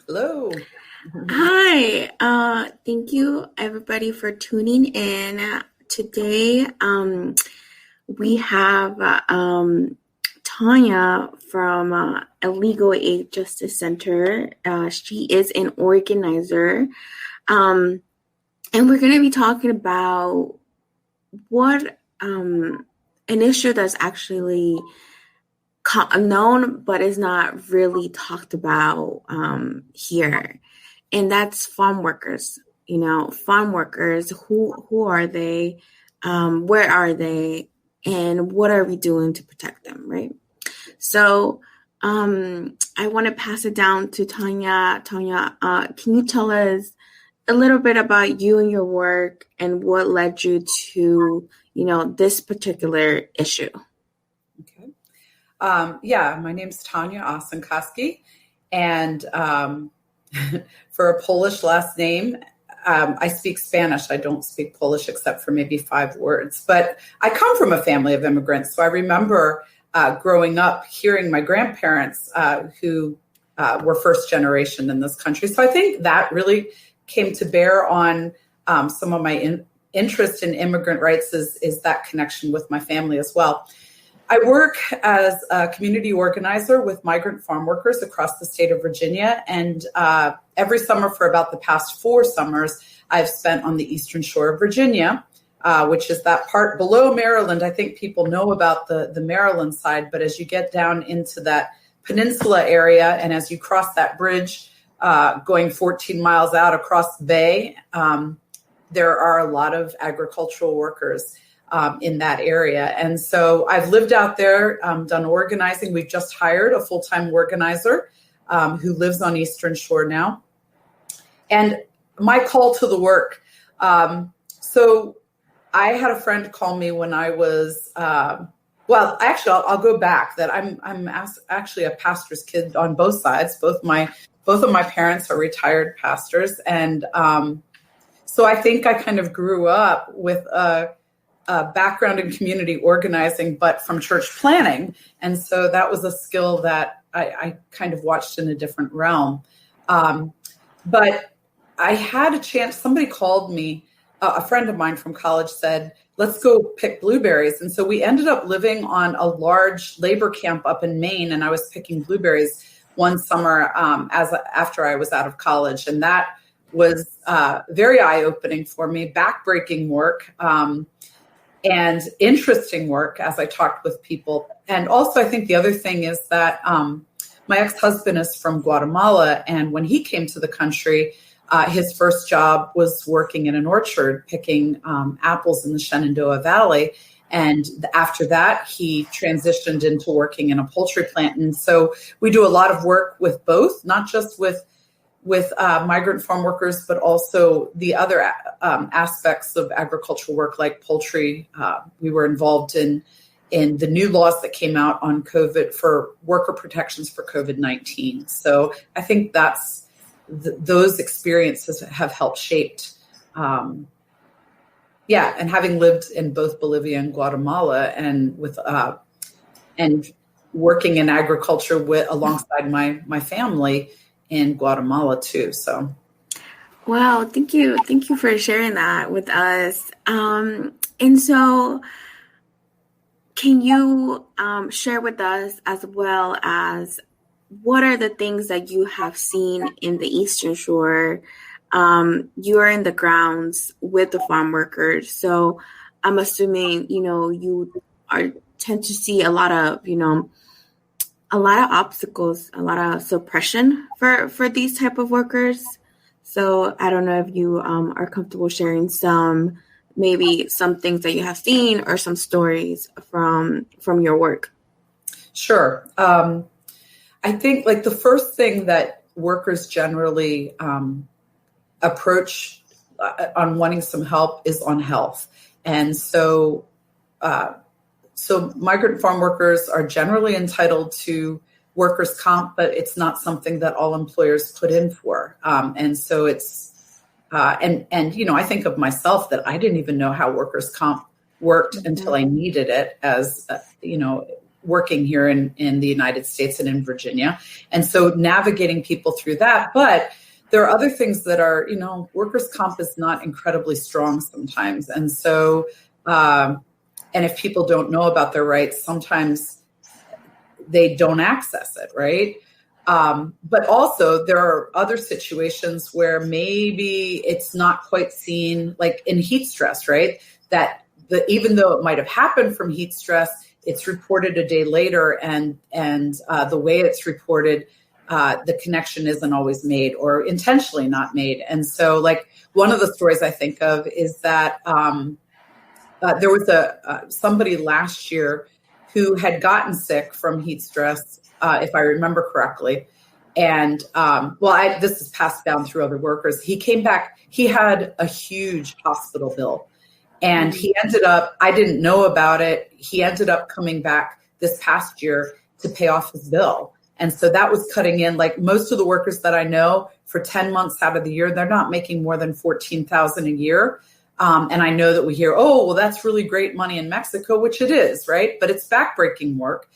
Hello. Hi. Thank you everybody for tuning in. Today, we have Tonya from a Legal Aid Justice Center. She is an organizer. And we're going to be talking about what an issue that's actually known but is not really talked about here, and that's farm workers. Farm workers. Who are they? Where are they? And what are we doing to protect them? Right. So I want to pass it down to Tonya. Tonya, can you tell us a little bit about you and your work and what led you to this particular issue? Okay. My name's Tonya Osinkosky, and for a Polish last name, I speak Spanish. I don't speak Polish except for maybe 5 words, but I come from a family of immigrants. So I remember growing up hearing my grandparents who were first generation in this country. So I think that really came to bear on some of my interest in immigrant rights is that connection with my family as well. I work as a community organizer with migrant farm workers across the state of Virginia. And every summer for about the past 4 summers, I've spent on the eastern shore of Virginia, which is that part below Maryland. I think people know about the Maryland side, but as you get down into that peninsula area and as you cross that bridge going 14 miles out across the bay, there are a lot of agricultural workers in that area. And so I've lived out there, done organizing. We've just hired a full-time organizer who lives on Eastern Shore now. And my call to the work. So I had a friend call me when I was, I'll go back that I'm actually a pastor's kid on both sides. Both of my parents are retired pastors. And so I think I kind of grew up with a background in community organizing, but from church planning. And so that was a skill that I kind of watched in a different realm. But I had a chance, somebody called me, a friend of mine from college said, let's go pick blueberries. And so we ended up living on a large labor camp up in Maine, and I was picking blueberries one summer after I was out of college. And that was very eye-opening for me, backbreaking work. And interesting work as I talked with people. And also, I think the other thing is that my ex-husband is from Guatemala. And when he came to the country, his first job was working in an orchard, picking apples in the Shenandoah Valley. And after that, he transitioned into working in a poultry plant. And so we do a lot of work with both, not just with migrant farm workers, but also the other aspects of agricultural work like poultry. We were involved in the new laws that came out on COVID for worker protections for COVID-19. So I think that's those experiences have helped shaped. And having lived in both Bolivia and Guatemala and with and working in agriculture alongside my family in Guatemala too. So, wow, thank you for sharing that with us. And so, can you share with us as well as what are the things that you have seen in the Eastern Shore? You are in the grounds with the farm workers, so I'm assuming you tend to see a lot of obstacles, a lot of suppression for these type of workers. So I don't know if you are comfortable sharing maybe some things that you have seen or some stories from your work. Sure. I think like the first thing that workers generally approach on wanting some help is on health. And so migrant farm workers are generally entitled to workers' comp, but it's not something that all employers put in for. And so it's, I think of myself that I didn't even know how workers' comp worked until I needed it as, working here in the United States and in Virginia. And so navigating people through that. But there are other things that are, workers' comp is not incredibly strong sometimes. And so, and if people don't know about their rights, sometimes they don't access it, right? But also there are other situations where maybe it's not quite seen, like in heat stress, right? That even though it might have happened from heat stress, it's reported a day later, and the way it's reported, the connection isn't always made or intentionally not made. And so, like, one of the stories I think of is that there was somebody last year who had gotten sick from heat stress, if I remember correctly. And this is passed down through other workers. He came back, he had a huge hospital bill, and he ended up, I didn't know about it. He ended up coming back this past year to pay off his bill. And so that was cutting in, like most of the workers that I know, for 10 months out of the year, they're not making more than $14,000 a year. And I know that we hear, oh, well, that's really great money in Mexico, which it is, right? But it's backbreaking work.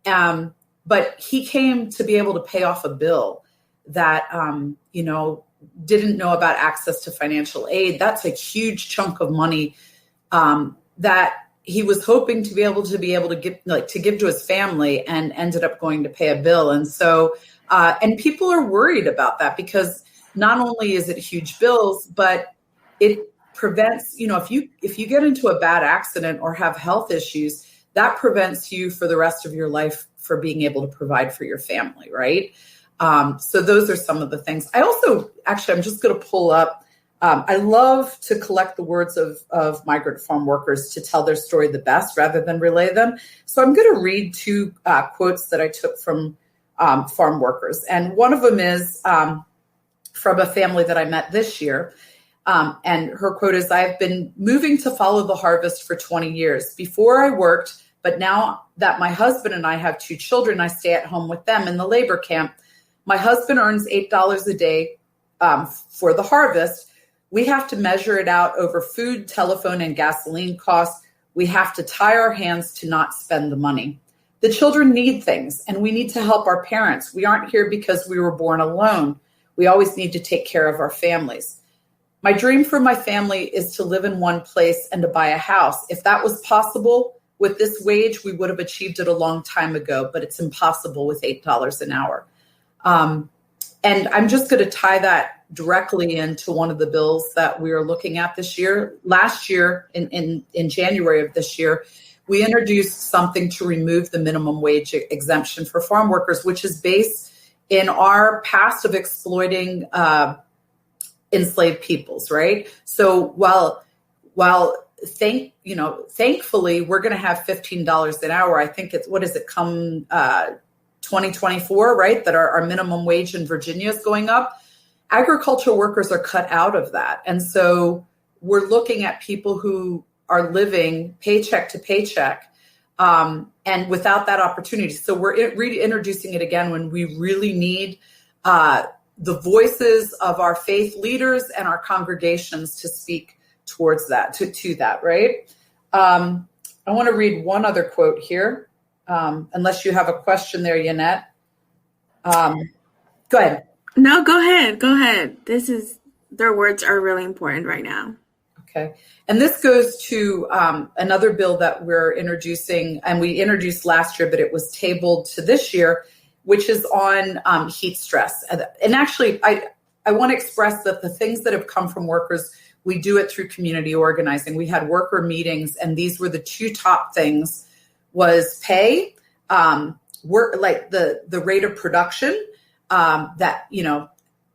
But he came to be able to pay off a bill that, didn't know about access to financial aid. That's a huge chunk of money that he was hoping to be able to give to his family, and ended up going to pay a bill. And so, and people are worried about that, because not only is it huge bills, but it prevents, if you get into a bad accident or have health issues, that prevents you for the rest of your life for being able to provide for your family, right? So those are some of the things. I also, I'm just going to pull up, I love to collect the words of migrant farm workers to tell their story the best rather than relay them. So I'm going to read two quotes that I took from farm workers. And one of them is from a family that I met this year. And her quote is, "I've been moving to follow the harvest for 20 years. Before I worked, but now that my husband and I have 2 children, I stay at home with them in the labor camp. My husband earns $8 a day for the harvest. We have to measure it out over food, telephone, and gasoline costs. We have to tie our hands to not spend the money. The children need things, and we need to help our parents. We aren't here because we were born alone. We always need to take care of our families. My dream for my family is to live in one place and to buy a house. If that was possible with this wage, we would have achieved it a long time ago, but it's impossible with $8 an hour." And I'm just going to tie that directly into one of the bills that we are looking at this year. Last year, in January of this year, we introduced something to remove the minimum wage exemption for farm workers, which is based in our past of exploiting enslaved peoples, right? So while thankfully we're going to have $15 an hour. I think it's, 2024, right? That our minimum wage in Virginia is going up. Agricultural workers are cut out of that. And so we're looking at people who are living paycheck to paycheck and without that opportunity. So we're reintroducing it again when we really need the voices of our faith leaders and our congregations to speak towards that, to that, right? I want to read one other quote here, unless you have a question there, Yanet. Go ahead. No, go ahead. Their words are really important right now. Okay. And this goes to another bill that we're introducing, and we introduced last year, but it was tabled to this year, which is on heat stress. And actually, I want to express that the things that have come from workers, we do it through community organizing. We had worker meetings, and these were the 2 top things, was pay, work, like the rate of production, that,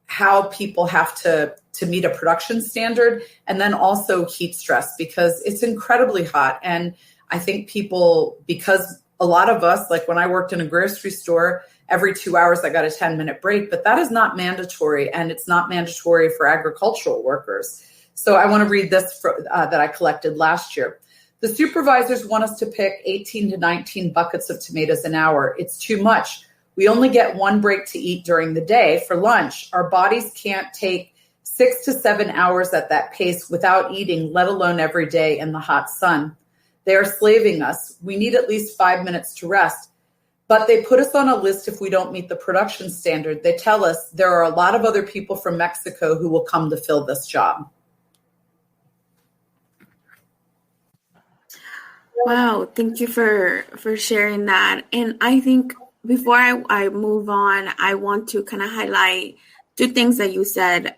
how people have to meet a production standard, and then also heat stress, because it's incredibly hot. And I think people, because a lot of us, like when I worked in a grocery store, every 2 hours I got a 10-minute break, but that is not mandatory, and it's not mandatory for agricultural workers. So I want to read this that I collected last year. "The supervisors want us to pick 18 to 19 buckets of tomatoes an hour. It's too much. We only get 1 break to eat during the day for lunch. Our bodies can't take 6 to 7 hours at that pace without eating, let alone every day in the hot sun. They are slaving us. We need at least 5 minutes to rest. But they put us on a list if we don't meet the production standard. They tell us there are a lot of other people from Mexico who will come to fill this job. Wow, thank you for sharing that. And I think before I move on, I want to kind of highlight two things that you said.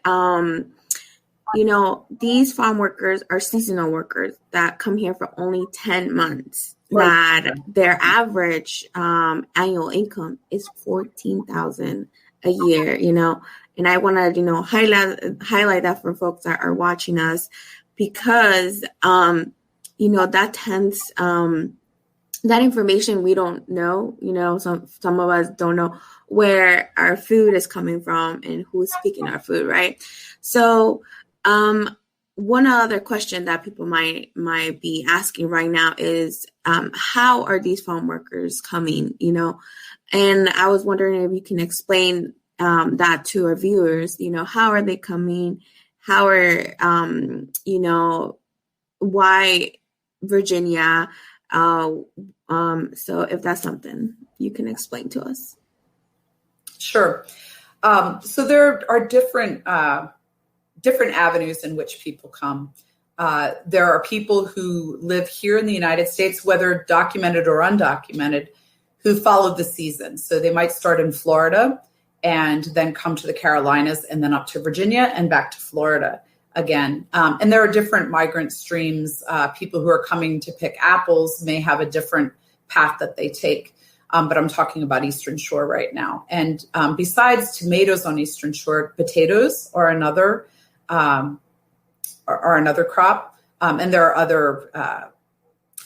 These farm workers are seasonal workers that come here for only 10 months. Right. That their average annual income is $14,000 a year, and I want to, highlight that for folks that are watching us, because, that tends, that information we don't know, some of us don't know where our food is coming from and who's picking our food, right? So, one other question that people might be asking right now is, how are these farm workers coming, And I was wondering if you can explain that to our viewers, how are they coming? How are, why Virginia? So if that's something you can explain to us. Sure. So there are different avenues in which people come. There are people who live here in the United States, whether documented or undocumented, who follow the season. So they might start in Florida and then come to the Carolinas and then up to Virginia and back to Florida again. And there are different migrant streams. People who are coming to pick apples may have a different path that they take. But I'm talking about Eastern Shore right now. And besides tomatoes on Eastern Shore, potatoes are another crop, and there are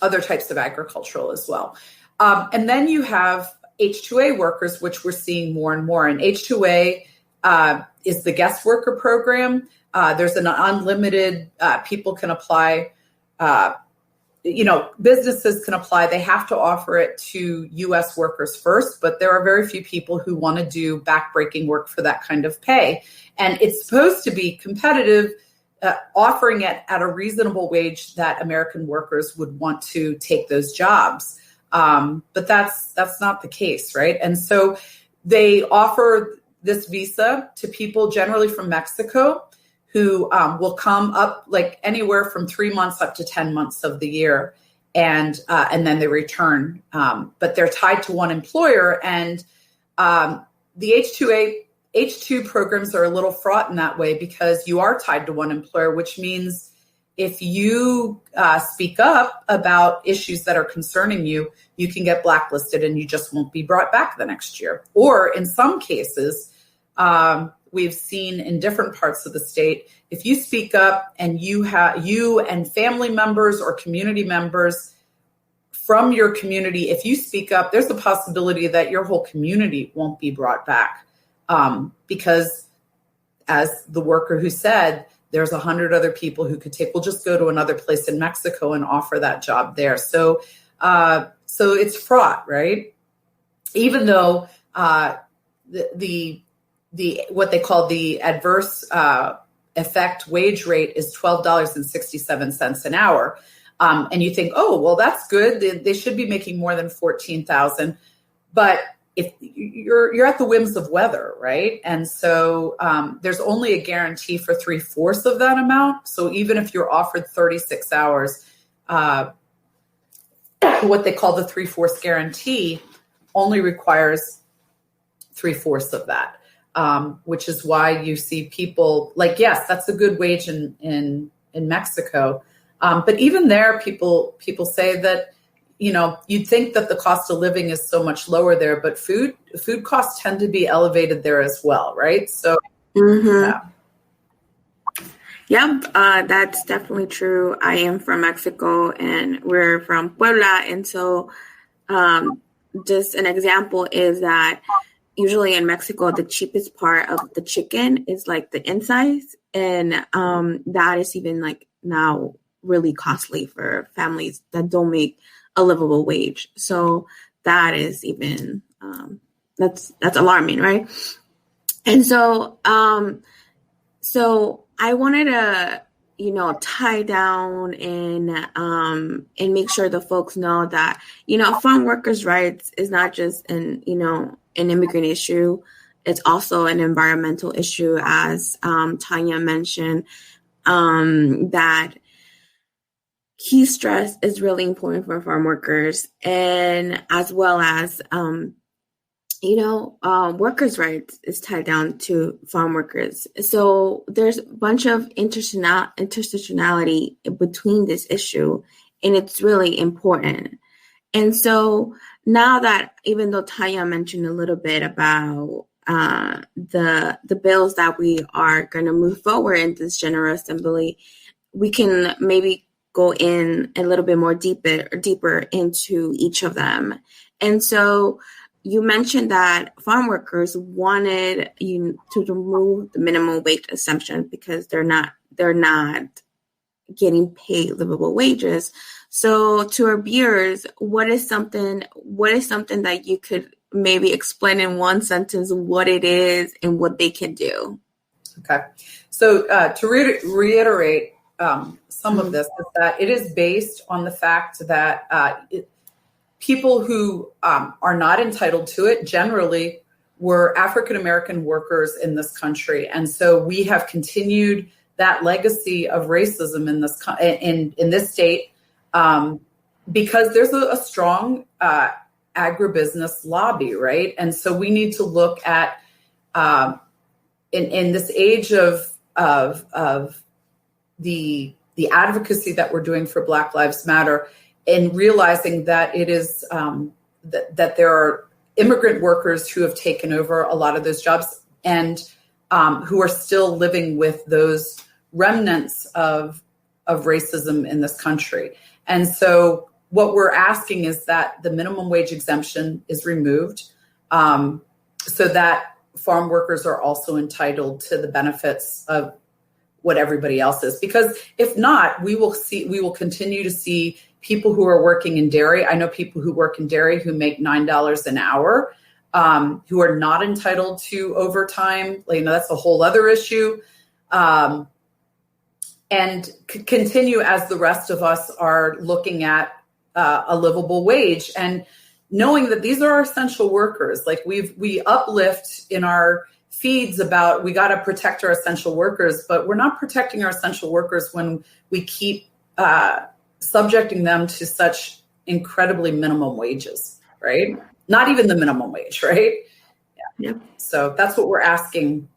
other types of agricultural as well. And then you have H-2A workers, which we're seeing more and more. And H-2A is the guest worker program. There's an unlimited, people can apply, businesses can apply. They have to offer it to U.S. workers first, but there are very few people who want to do backbreaking work for that kind of pay. And it's supposed to be competitive, offering it at a reasonable wage that American workers would want to take those jobs. But that's not the case, right? And so they offer this visa to people generally from Mexico who will come up like anywhere from 3 months up to 10 months of the year, and then they return. But they're tied to one employer, and the H-2 programs are a little fraught in that way because you are tied to one employer, which means if you speak up about issues that are concerning you, you can get blacklisted and you just won't be brought back the next year. Or in some cases, we've seen in different parts of the state, if you speak up and you and family members or community members from your community, if you speak up, there's a possibility that your whole community won't be brought back. Because as the worker who said, there's 100 other people who could we'll just go to another place in Mexico and offer that job there. So it's fraught, right? Even though the what they call the adverse effect wage rate is $12.67 an hour. And you think, oh, well, that's good. They should be making more than $14,000. But if you're at the whims of weather, right? And so there's only a guarantee for 3/4 of that amount. So even if you're offered 36 hours, what they call the 3/4 guarantee only requires 3/4 of that, which is why you see people like, yes, that's a good wage in Mexico. But even there, people say that, you'd think that the cost of living is so much lower there, but food costs tend to be elevated there as well, right? So, yeah, that's definitely true. I am from Mexico and we're from Puebla. And so just an example is that usually in Mexico, the cheapest part of the chicken is like the insides. And that is even like now really costly for families that don't make a livable wage. So that is even, that's alarming, right? And so, so I wanted to tie down and make sure the folks know that, farm workers' rights is not just an immigrant issue. It's also an environmental issue, as Tonya mentioned, that heat stress is really important for farm workers, and as well as workers' rights is tied down to farm workers. So there's a bunch of intersectionality between this issue, and it's really important. And so now that, even though Tanya mentioned a little bit about the bills that we are going to move forward in this General Assembly, we can maybe go in a little bit more deeper into each of them. And so you mentioned that farm workers wanted you to remove the minimum wage exemption because they're not getting paid livable wages. So to our viewers, what is something that you could maybe explain in one sentence what it is and what they can do? Okay. So to reiterate some of this, is that it is based on the fact that people who are not entitled to it generally were African-American workers in this country. And so we have continued that legacy of racism in this state because there's a strong agribusiness lobby, right? And so we need to look at in this age of the advocacy that we're doing for Black Lives Matter, and realizing that it is that there are immigrant workers who have taken over a lot of those jobs and who are still living with those remnants of racism in this country. And so what we're asking is that the minimum wage exemption is removed so that farm workers are also entitled to the benefits of what everybody else is. Because if not, we will continue to see people who are working in dairy. I know people who work in dairy who make $9 an hour, who are not entitled to overtime. That's a whole other issue. And continue as the rest of us are looking at a livable wage and knowing that these are our essential workers. Like we uplift in our feeds about we got to protect our essential workers, but we're not protecting our essential workers when we keep subjecting them to such incredibly minimum wages, right? Not even the minimum wage, right? Yeah. Yep. So that's what we're asking.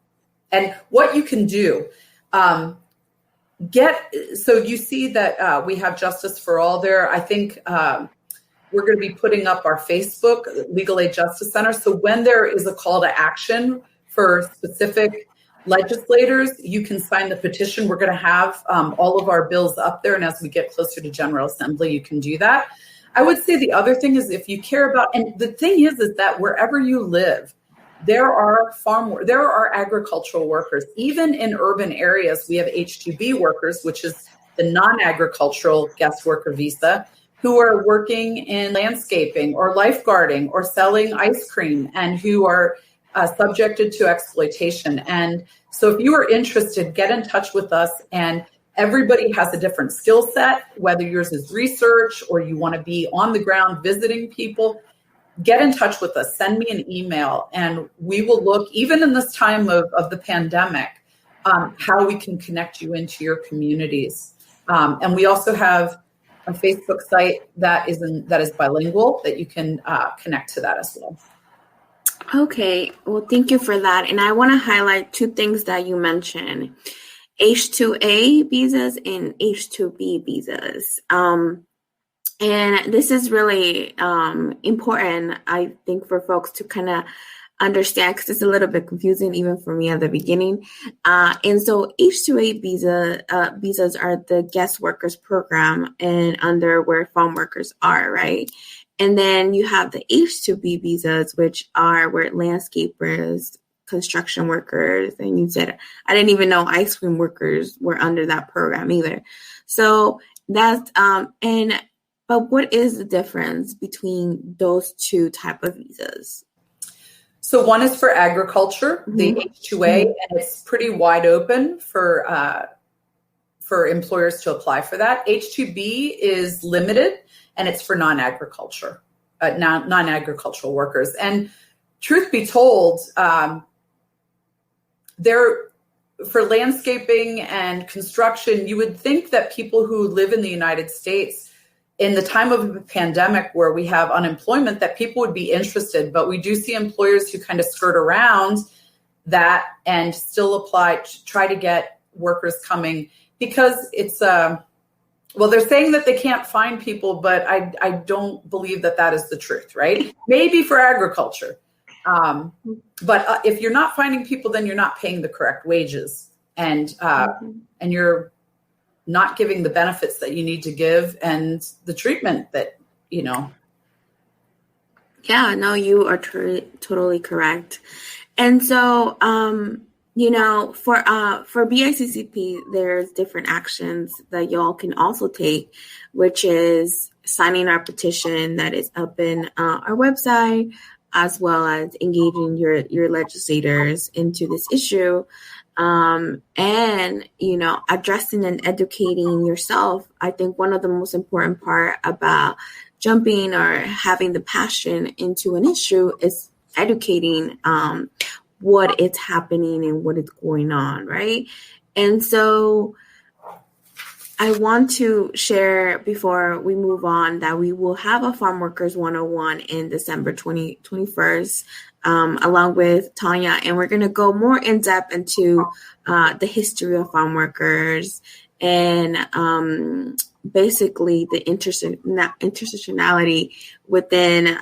And what you can do, so you see that we have Justice for All there. I think we're going to be putting up our Facebook, Legal Aid Justice Center. So when there is a call to action for specific legislators, you can sign the petition. We're going to have all of our bills up there. And as we get closer to General Assembly, you can do that. I would say the other thing is if you care about, and the thing is that wherever you live, there are agricultural workers. Even in urban areas, we have H-2B workers, which is the non-agricultural guest worker visa, who are working in landscaping or lifeguarding or selling ice cream and who are subjected to exploitation. And so if you are interested, get in touch with us. And everybody has a different skill set, whether yours is research or you want to be on the ground visiting people. Get in touch with us, send me an email, and we will look, even in this time of the pandemic, how we can connect you into your communities. And we also have a Facebook site that is bilingual that you can connect to that as well. Okay, well, thank you for that. And I want to highlight two things that you mentioned, H-2A visas and H-2B visas. And this is really important, I think, for folks to kind of understand, because it's a little bit confusing even for me at the beginning. And so H-2A visas are the guest workers program and under where farm workers are, right? And then you have the H-2B visas, which are where landscapers, construction workers, and you said, I didn't even know ice cream workers were under that program either. So that's, but what is the difference between those two type of visas? So one is for agriculture, the H-2A, and it's pretty wide open for for employers to apply for that. H-2B is limited, and it's for non-agricultural workers. And truth be told, for landscaping and construction, you would think that people who live in the United States in the time of a pandemic where we have unemployment, that people would be interested. But we do see employers who kind of skirt around that and still apply to try to get workers coming, because it's well, they're saying that they can't find people, but I don't believe that is the truth, right? Maybe for agriculture. But if you're not finding people, then you're not paying the correct wages, and you're not giving the benefits that you need to give and the treatment that, Yeah, no, you are totally correct. And so, for BICCP, there's different actions that y'all can also take, which is signing our petition that is up in our website, as well as engaging your legislators into this issue, and addressing and educating yourself. I think one of the most important part about jumping or having the passion into an issue is educating what is happening and what is going on, right? And so I want to share before we move on that we will have a Farmworkers 101 in December 21st, along with Tonya, and we're going to go more in depth into the history of farm workers and basically the intersectionality within,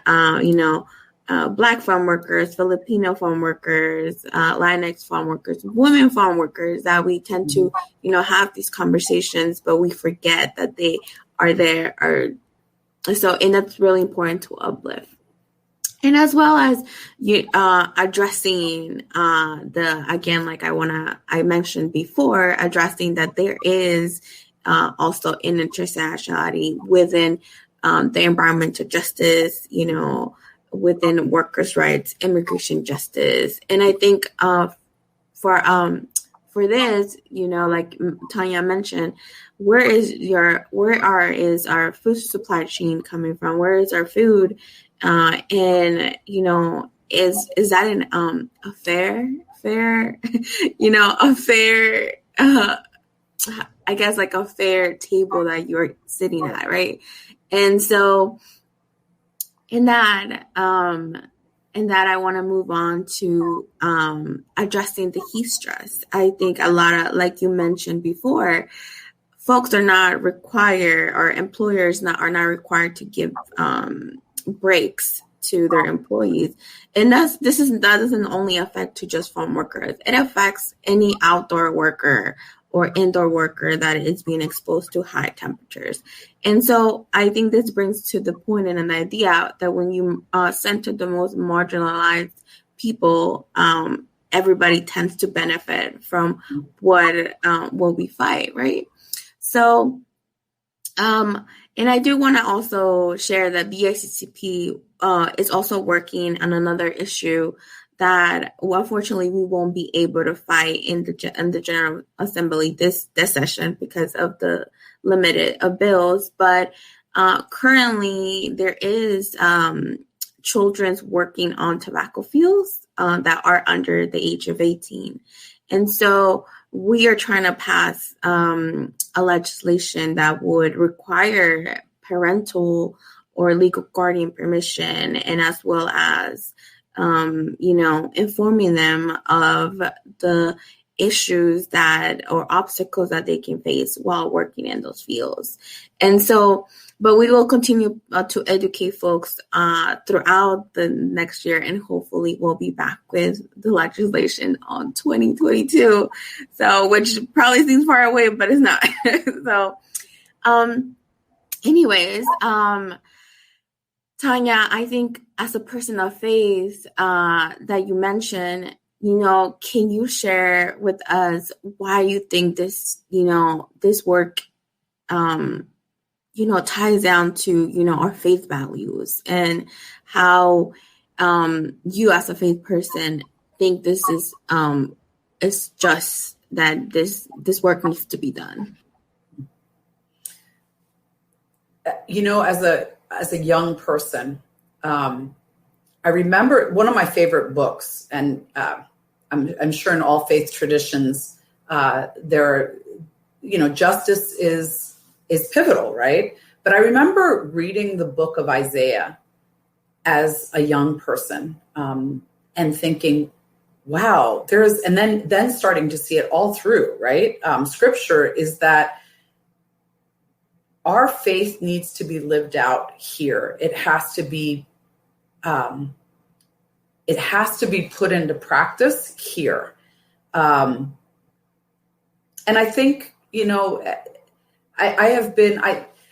Black farm workers, Filipino farm workers, Latinx farm workers, women farm workers, that we tend to, have these conversations, but we forget that they are there. And that's really important to uplift. And as well as addressing I mentioned before, addressing that there is also an intersectionality within the environmental justice, within workers' rights, immigration justice. And I think for this, like Tonya mentioned, where is our food supply chain coming from? Where is our food? And is that a fair, I guess like a fair table that you're sitting at, right? And so in that I want to move on to addressing the heat stress. I think a lot of, like you mentioned before, folks are not required, or employers are not required to give breaks to their employees. And that doesn't only affect to just farm workers. It affects any outdoor worker or indoor worker that is being exposed to high temperatures. And so I think this brings to the point and an idea that when you center the most marginalized people, everybody tends to benefit from what we fight, right? So, and I do want to also share that BICCP is also working on another issue that, unfortunately, we won't be able to fight in the General Assembly this session because of the limited bills. But currently, there is children working on tobacco fields that are under the age of 18. And so we are trying to pass a legislation that would require parental or legal guardian permission, and as well as informing them of the issues or obstacles that they can face while working in those fields. And so, but we will continue to educate folks throughout the next year, and hopefully we'll be back with the legislation on 2022. So, which probably seems far away, but it's not. So, anyways, Tonya, I think as a person of faith that you mentioned, can you share with us why you think this work, ties down to, our faith values, and how you as a faith person think this is it's just that this work needs to be done? as a young person, I remember one of my favorite books, and I'm sure in all faith traditions, justice is pivotal, right? But I remember reading the book of Isaiah as a young person, and thinking, wow, and then starting to see it all through, right? Scripture is that our faith needs to be lived out here. It has to be put into practice here. And I think,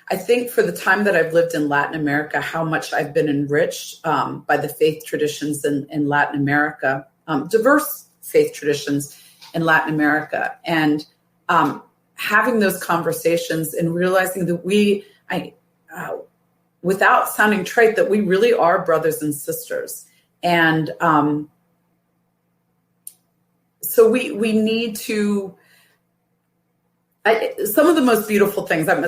I think for the time that I've lived in Latin America, how much I've been enriched by the faith traditions in Latin America, diverse faith traditions in Latin America. And having those conversations and realizing that without sounding trite, that we really are brothers and sisters. And so we need to, some of the most beautiful things, I'm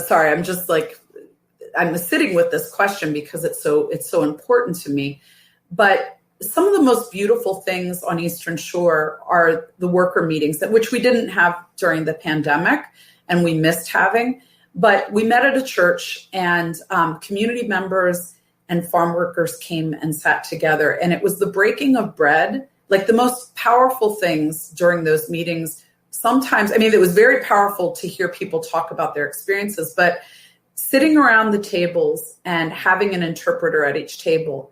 sitting with this question because it's so important to me. But some of the most beautiful things on Eastern Shore are the worker meetings, which we didn't have during the pandemic and we missed having. But we met at a church, and community members and farm workers came and sat together. And it was the breaking of bread, like the most powerful things during those meetings. Sometimes, it was very powerful to hear people talk about their experiences, but sitting around the tables and having an interpreter at each table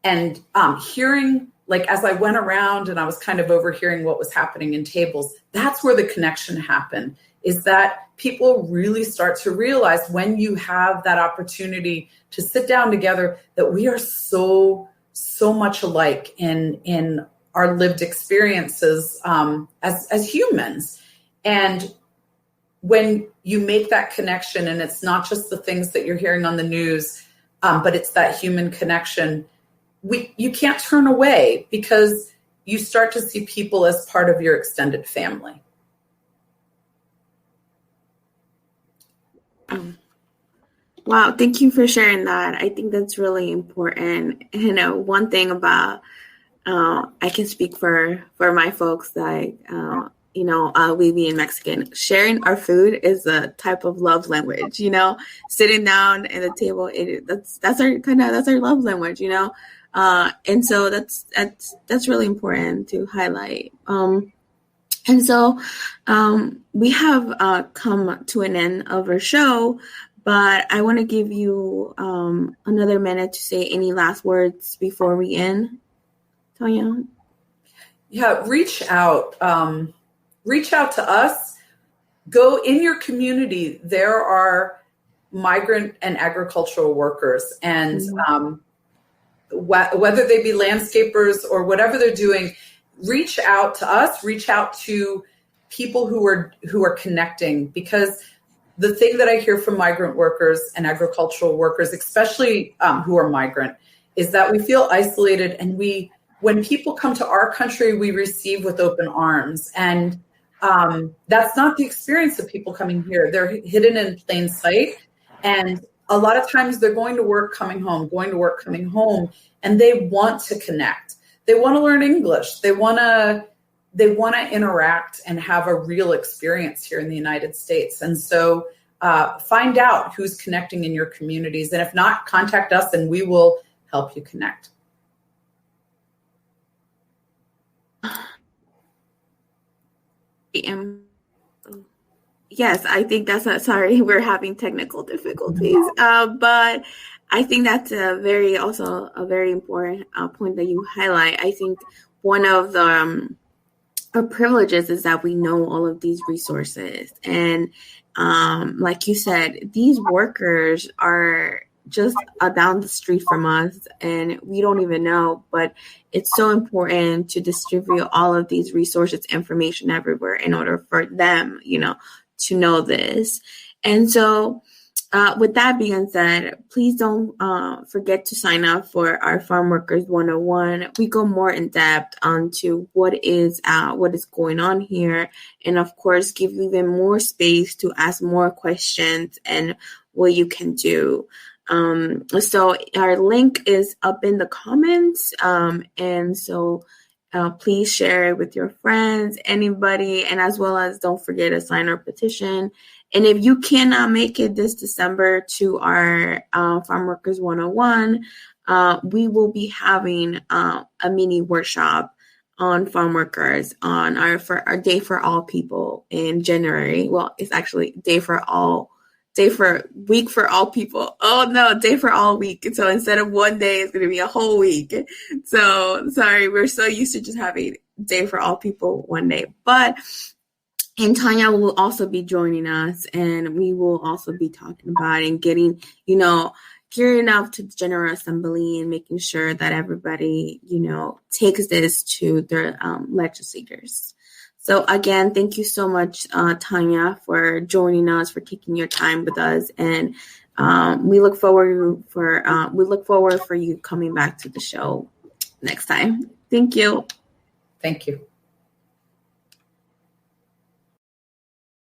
and hearing, like as I went around and I was kind of overhearing what was happening in tables, that's where the connection happened, is that people really start to realize when you have that opportunity to sit down together that we are so much alike in our lived experiences as humans. And when you make that connection, and it's not just the things that you're hearing on the news, but it's that human connection, you can't turn away because you start to see people as part of your extended family. Wow, thank you for sharing that. I think that's really important. One thing about, I can speak for my folks, like, we being Mexican, sharing our food is a type of love language, sitting down at the table, that's our love language, and so that's really important to highlight. And so we have come to an end of our show, but I want to give you another minute to say any last words before we end. Tonya? Yeah, reach out to us. Go in your community. There are migrant and agricultural workers, and whether they be landscapers or whatever they're doing, reach out to us, reach out to people who are connecting, because the thing that I hear from migrant workers and agricultural workers, especially who are migrant, is that we feel isolated, and when people come to our country, we receive with open arms. And that's not the experience of people coming here. They're hidden in plain sight. And a lot of times they're going to work, coming home, and they want to connect. They want to learn English. They want to interact and have a real experience here in the United States. And so find out who's connecting in your communities. And if not, contact us and we will help you connect. Yes, I think sorry, we're having technical difficulties. But I think that's a very important point that you highlight. I think one of the our privileges is that we know all of these resources. And like you said, these workers are just down the street from us and we don't even know, but it's so important to distribute all of these resources, information everywhere in order for them, to know this. And so with that being said, please don't forget to sign up for our Farm Workers 101. We go more in depth onto what is going on here, and of course, give you even more space to ask more questions and what you can do. So our link is up in the comments, and so please share it with your friends, anybody, and as well as don't forget to sign our petition. And if you cannot make it this December to our Farm Workers 101, we will be having a mini workshop on farm workers on our Day for All People in January. Well, it's actually Week for All People. Oh no, Day for All Week. So instead of one day, it's going to be a whole week. So sorry, we're so used to just having Day for All People one day, and Tonya will also be joining us, and we will also be talking about and getting, gearing up to the General Assembly and making sure that everybody, takes this to their legislators. So again, thank you so much, Tonya, for joining us, for taking your time with us, and we look forward for you coming back to the show next time. Thank you. Thank you.